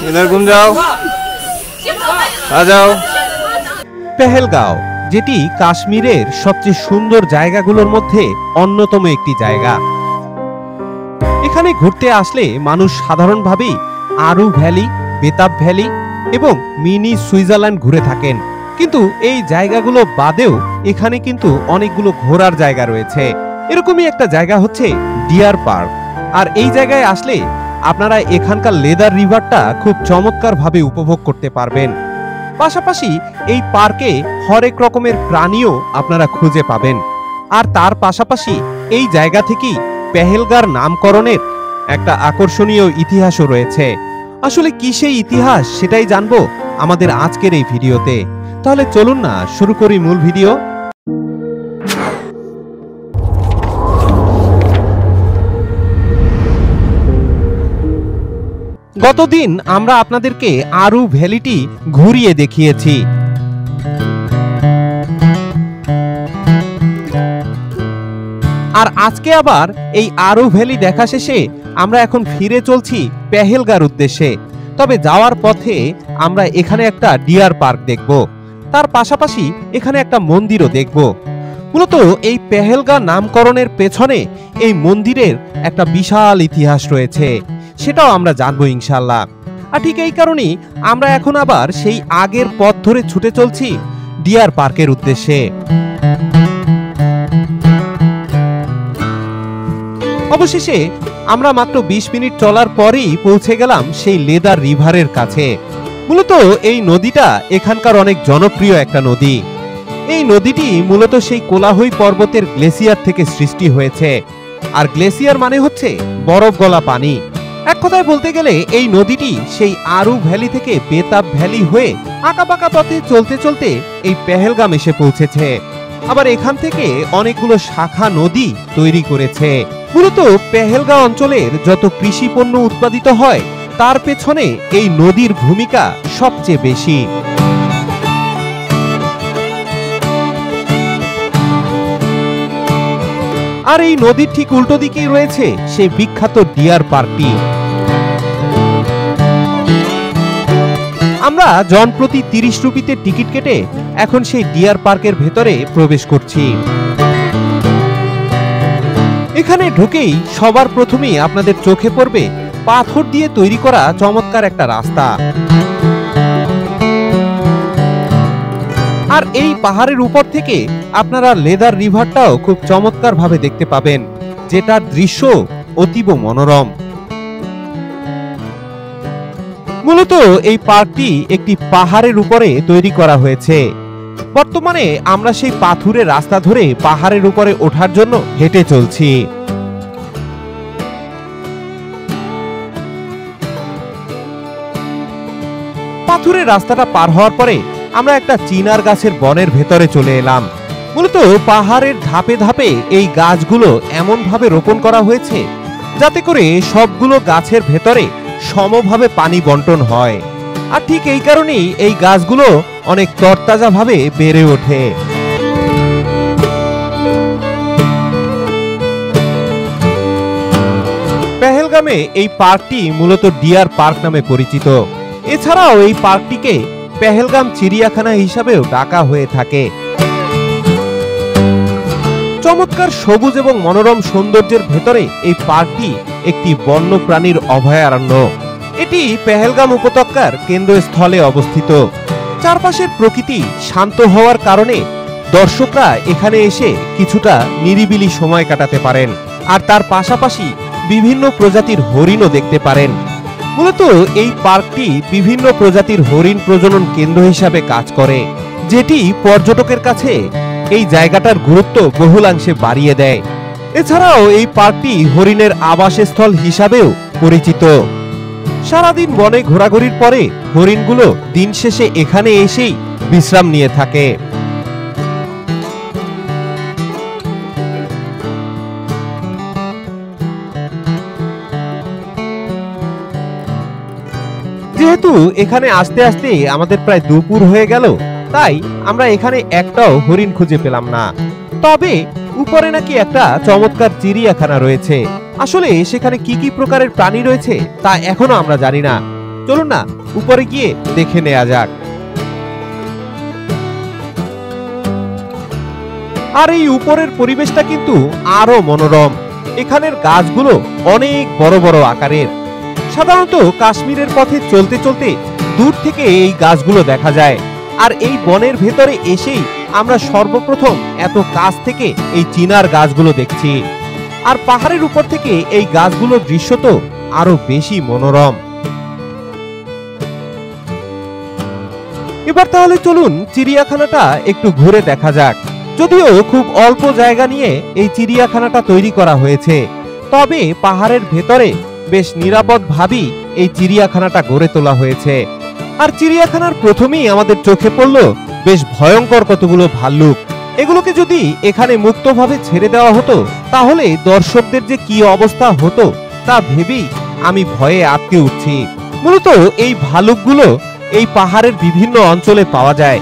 इधर घूम जाओ, आ जाओ। পেহেলগাঁও যেটি কাশ্মীরের সবচেয়ে সুন্দর জায়গাগুলোর মধ্যে অন্যতম একটি জায়গা। এখানে ঘুরতে আসলে মানুষ সাধারণভাবেই আরু ভ্যালি, বেতাব ভ্যালি এবং মিনি সুইজারল্যান্ড ঘুরে থাকেন, কিন্তু এই জায়গাগুলো বাদেও এখানে কিন্তু অনেকগুলো ঘোরার জায়গা রয়েছে। এরকমই একটা জায়গা হচ্ছে ডিয়ার পার্ক। আর এই জায়গায় আসলে আপনারা এখানকার লেদার রিভারটা খুব চমৎকারভাবে উপভোগ করতে পারবেন। পাশাপাশি এই পার্কে হরেক রকমের প্রাণীও আপনারা খুঁজে পাবেন। আর তার পাশাপাশি এই জায়গা থেকেই পেহেলগাঁর নামকরণের একটা আকর্ষণীয় ইতিহাসও রয়েছে। আসলে কি সেই ইতিহাস সেটাই জানবো আমাদের আজকের এই ভিডিওতে। তাহলে চলুন না শুরু করি মূল ভিডিও। গতদিন আমরা আপনাদেরকে আরু ভ্যালিটি ঘুরিয়ে দেখিয়েছি। আর আজকে আবার এই আরু ভ্যালি দেখা শেষে আমরা এখন ফিরে চলছি পেহেলগাঁর উদ্দেশ্যে। তবে যাওয়ার পথে আমরা এখানে একটা ডিয়ার পার্ক দেখব, তার পাশাপাশি এখানে একটা মন্দিরও দেখব। মূলত এই পেহেলগাঁ নামকরণের পেছনে এই মন্দিরের একটা বিশাল ইতিহাস রয়েছে, সেটাও আমরা জানবো ইনশাআল্লাহ। আর ঠিক এই কারণেই আমরা এখন আবার সেই আগের পথ ধরে ছুটে চলছি ডিয়ার পার্কের উদ্দেশ্যে। অবশেষে আমরা মাত্র 20 মিনিট চলার পরেই পৌঁছে গেলাম সেই লেদার রিভারের কাছে। মূলত এই নদীটা এখানকার অনেক জনপ্রিয় একটা নদী। এই নদীটি মূলত সেই কোলাহই পর্বতের গ্লেসিয়ার থেকে সৃষ্টি হয়েছে। আর গ্লেসিয়ার মানে হচ্ছে বরফ গলা পানি। এক কথায় বলতে গেলে এই নদীটি সেই আরু ভ্যালি থেকে বেতাব ভ্যালি হয়ে আঁকাবাঁকা পথে চলতে চলতে এই পেহেলগাম এসে পৌঁছেছে। আবার এখান থেকে অনেকগুলো শাখা নদী তৈরি করেছে। মূলত পেহেলগাঁও অঞ্চলের যত কৃষি পণ্য উৎপাদিত হয় তার পেছনে এই নদীর ভূমিকা সবচেয়ে বেশি। আর এই নদীর ঠিক উল্টো দিকেই রয়েছে সেই বিখ্যাত ডিয়ার পার্কটি। আমরা জনপ্রতি 30 রুপিতে টিকিট কেটে এখন সেই ডিয়ার পার্কের ভেতরে প্রবেশ করছি। এখানে ঢুকেই সবার প্রথমেই আপনাদের চোখে পড়বে পাথর দিয়ে তৈরি করা চমৎকার একটা রাস্তা। আর এই পাহাড়ের উপর থেকে আপনারা লেদার রিভারটাও খুব চমৎকার ভাবে দেখতে পাবেন, যেটার দৃশ্য অতীব মনোরম। মূলত এই পার্কটি একটি পাহাড়ের উপরে তৈরি করা হয়েছে। বর্তমানে আমরা সেই পাথুরে রাস্তা ধরে পাহাড়ের উপরে ওঠার জন্য হেঁটে চলছি। পাথুরের রাস্তাটা পার হওয়ার পরে আমরা একটা চিনার গাছের বনের ভেতরে চলে এলাম। মূলত পাহাড়ের ধাপে ধাপে এই গাছগুলো এমন ভাবে রোপণ করা হয়েছে যাতে করে সবগুলো গাছের ভেতরে সমভাবে পানি বন্টন হয়। আর ঠিক এই কারণেই এই গাছগুলো অনেক তরতাজা ভাবে বেড়ে ওঠে। পেহেলগামে এই পার্কটি মূলত ডিয়ার পার্ক নামে পরিচিত। এছাড়াও এই পার্কটিকে পেহেলগাম চিড়িয়াখানা হিসাবেও ডাকা হয়ে থাকে। চমৎকার সবুজ এবং মনোরম সৌন্দর্যের ভেতরে এই পার্কটি একটি বন্যপ্রাণীর অভয়ারণ্য। এটি পেহেলগাম উপত্যকার কেন্দ্রস্থলে অবস্থিত। চারপাশের প্রকৃতি শান্ত হওয়ার কারণে দর্শকরা এখানে এসে কিছুটা নিরিবিলি সময় কাটাতে পারেন। আর তার পাশাপাশি বিভিন্ন প্রজাতির হরিণও দেখতে পারেন। মূলত এই পার্কটি বিভিন্ন প্রজাতির হরিণ প্রজনন কেন্দ্র হিসাবে কাজ করে, যেটি পর্যটকের কাছে এই জায়গাটার গুরুত্ব বহুলাংশে বাড়িয়ে দেয়। এছাড়াও এই পার্কটি হরিণের আবাসস্থল হিসাবেও পরিচিত। সারাদিন বনে ঘোরাঘুরির পরে হরিণগুলো দিন শেষে এখানে এসেই বিশ্রাম নিয়ে থাকে। যেহেতু এখানে আসতে আসতে আমাদের প্রায় দুপুর হয়ে গেল, তাই আমরা এখানে একটাও হরিণ খুঁজে পেলাম না। তবে উপরে নাকি একটা চমৎকার চিড়িয়াখানা রয়েছে। আসলে সেখানে কি কি প্রকারের প্রাণী রয়েছে তা এখনো আমরা জানি না। চলুন না উপরে গিয়ে দেখে নেওয়া যাক। আর এই উপরের পরিবেশটা কিন্তু আরো মনোরম। এখানের গাছগুলো অনেক বড় বড় আকারের। সাধারণত কাশ্মীরের পথে চলতে চলতে দূর থেকে এই গাছগুলো দেখা যায়, আর এই বনের ভেতরে এসেই আমরা সর্বপ্রথম এত কাছ থেকে এই চিনার গাছগুলো দেখছি। আর পাহাড়ের উপর থেকে এই গাছগুলোর দৃশ্য তো আরো বেশি মনোরম। এবার তাহলে চলুন চিড়িয়াখানাটা একটু ঘুরে দেখা যাক। যদিও খুব অল্প জায়গা নিয়ে এই চিড়িয়াখানাটা তৈরি করা হয়েছে, তবে পাহাড়ের ভেতরে বেশ নিরাপদভাবেই এই চিড়িয়াখানাটা গড়ে তোলা হয়েছে। আর চিড়িয়াখানার প্রথমেই আমাদের চোখে পড়ল বেশ ভয়ঙ্কর কতগুলো ভাল্লুক। এগুলোকে যদি এখানে মুক্তভাবে ছেড়ে দেওয়া হতো তাহলে দর্শকদের যে কি অবস্থা হতো তা ভেবেই আমি ভয়ে আটকে উঠছি। মূলত এই ভালুকগুলো এই পাহাড়ের বিভিন্ন অঞ্চলে পাওয়া যায়।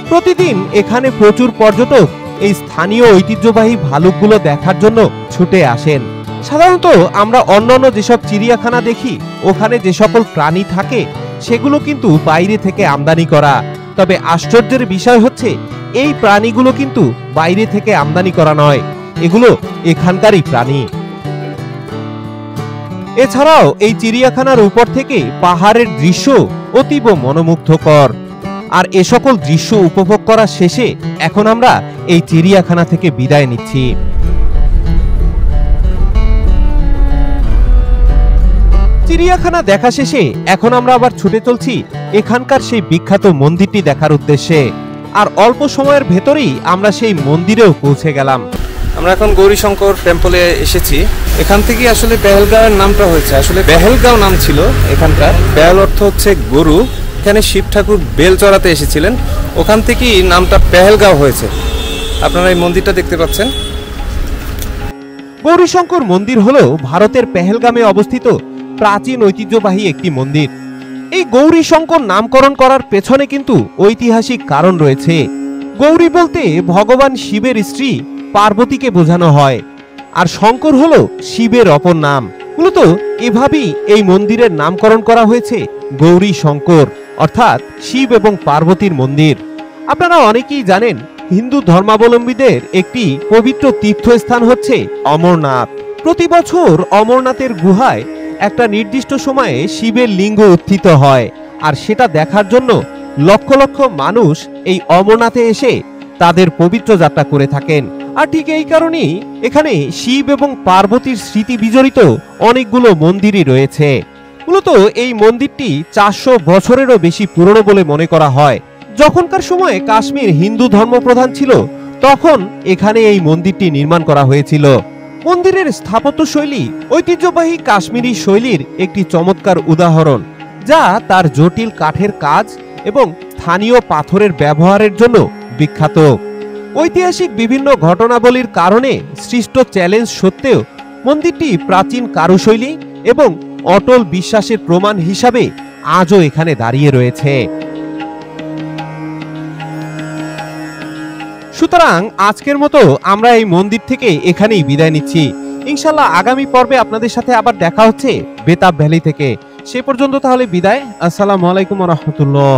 প্রতিদিন এখানে প্রচুর পর্যটক এই স্থানীয় ঐতিহ্যবাহী ভালুকগুলো দেখার জন্য ছুটে আসেন। সাধারণত আমরা অন্যান্য যেসব চিড়িয়াখানা দেখি ওখানে যে সকল প্রাণী থাকে সেগুলো কিন্তু বাইরে থেকে আমদানি করা, তবে আশ্চর্যের বিষয় হচ্ছে এই প্রাণীগুলো কিন্তু বাইরে থেকে আমদানি করা নয়, এগুলো এখানকারই প্রাণী। এছাড়াও এই চিড়িয়াখানার উপর থেকে পাহাড়ের দৃশ্য অতীব মনোমুগ্ধকর। আর এ সকল দৃশ্য উপভোগ করার শেষে এখন আমরা এই চিড়িয়াখানা থেকে বিদায় নিচ্ছি। চিড়িয়াখানা দেখা শেষে এখন আমরা আবার ছুটে চলছি এখানকার সেই বিখ্যাত মন্দিরটি দেখার উদ্দেশ্যে। আর অল্প সময়ের ভেতরেই আমরা সেই মন্দিরেও পৌঁছে গেলাম। আমরা এখন গৌরীশঙ্কর টেম্পলে এসেছি। এখান থেকে আসলে পেহেলগাঁওয়ের নামটা হয়েছে, আসলে বেহেলগাঁও নাম ছিল এখানকার। বেহেল অর্থ হচ্ছে গরু। এখানে শিব ঠাকুর বেল চড়াতে এসেছিলেন, ওখান থেকেই নামটা পেহেলগাঁও হয়েছে। আপনারা এই মন্দিরটা দেখতে পাচ্ছেন। গৌরীশঙ্কর মন্দির হলো ভারতের পেহেলগামে অবস্থিত প্রাচীন ঐতিহ্যবাহী একটি মন্দির। এই গৌরীশঙ্কর নামকরণ করার পেছনে কিন্তু ঐতিহাসিক কারণ রয়েছে। গৌরী বলতে ভগবান শিবের স্ত্রী পার্বতীকে বোঝানো হয়, আর শঙ্কর হলো শিবের অপর নাম। মূলত এভাবেই এই মন্দিরের নামকরণ করা হয়েছে গৌরী শঙ্কর, অর্থাৎ শিব এবং পার্বতীর মন্দির। আপনারা অনেকেই জানেন হিন্দু ধর্মাবলম্বীদের একটি পবিত্র তীর্থস্থান হচ্ছে অমরনাথ। প্রতি বছর অমরনাথের গুহায় একটা নির্দিষ্ট সময়ে শিবের লিঙ্গ উত্থিত হয়, আর সেটা দেখার জন্য লক্ষ লক্ষ মানুষ এই অমরনাথে এসে তাদের পবিত্র যাত্রা করে থাকেন। আর ঠিক এই কারণেই এখানে শিব এবং পার্বতীর স্মৃতি বিজড়িত অনেকগুলো মন্দিরই রয়েছে। মূলত এই মন্দিরটি 400 বছরেরও বেশি পুরনো বলে মনে করা হয়। যখনকার সময়ে কাশ্মীর হিন্দু ধর্মপ্রধান ছিল তখন এখানে এই মন্দিরটি নির্মাণ করা হয়েছিল। মন্দিরের স্থাপত্য শৈলী ঐতিহ্যবাহী কাশ্মীরি শৈলীর একটি চমৎকার উদাহরণ, যা তার জটিল কাঠের কাজ এবং স্থানীয় পাথরের ব্যবহারের জন্য বিখ্যাত। ঐতিহাসিক বিভিন্ন ঘটনাবলীর কারণে সৃষ্ট চ্যালেঞ্জ সত্ত্বেও মন্দিরটি প্রাচীন কারুশৈলী এবং অটল বিশ্বাসের প্রমাণ হিসাবে আজও এখানে দাঁড়িয়ে রয়েছে। সুতরাং আজকের মতো আমরা এই মন্দির থেকে এখানেই বিদায় নিচ্ছি। ইনশাআল্লাহ আগামী পর্বে আপনাদের সাথে আবার দেখা হচ্ছে বেতাব ভ্যালি থেকে। সে পর্যন্ত তাহলে বিদায়। আসসালামু আলাইকুম ওয়া রাহমাতুল্লাহ।